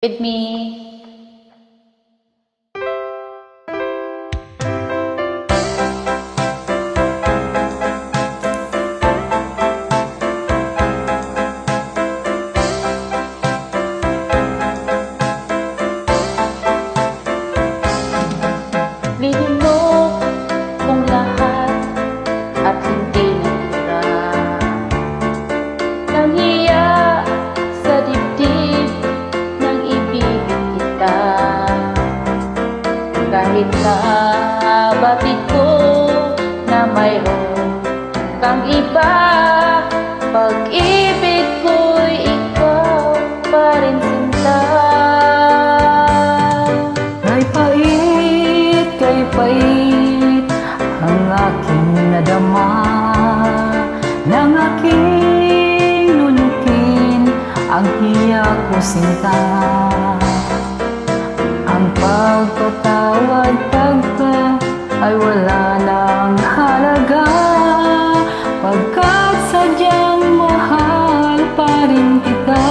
with me. Linulog kong lahat at hindi natira. Nanghiya sa dibdib ng ibigin kita. Kahit na batid ko na mayroon kang iba, pag-ibig ko'y ikaw pa rin sinta. Kay pait ang aking nadama, nang aking nunukin ang hiya ko sinta. Ang pagpatawad pagka ay wala nang halaga, pagkat sadyang mahal pa rin kita.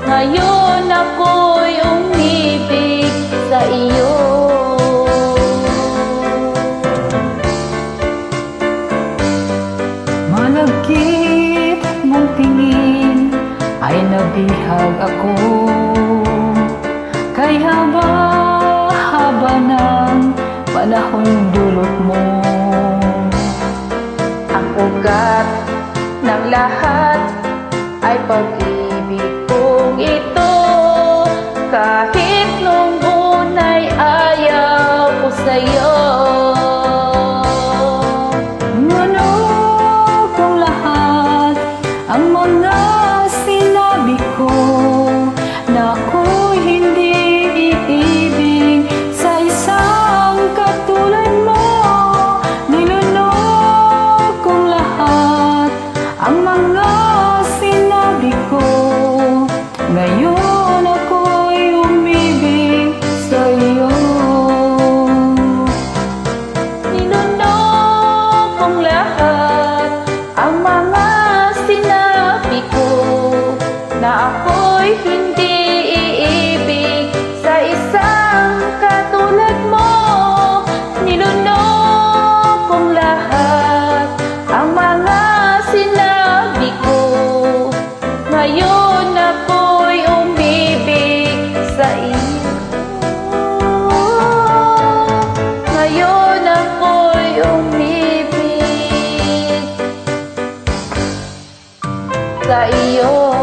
Ngayon ako'y umibig sa iyo. Malagkit mong tingin ay nabihag ako, kay haba-haba ng panahon dulot mo. Ang ugat ng lahat ay pag-ibig kong ito, kahit nung unay ayaw ko sa'yo. Ngunit kung lahat ang mga sinabi ko, na ako'y hindi iibig sa isang katulad mo. Nilunok kong lahat ang mga sinabi ko, ngayon ako'y umibig sa iyo. Nilunok kong lahat ang mga sinabi ko, na ako'y hindi iibig sa isang katulad mo. Nilunok kong lahat ang mga sinabi ko, ngayon ako'y umibig sa iyo. Ngayon ako'y umibig sa iyo.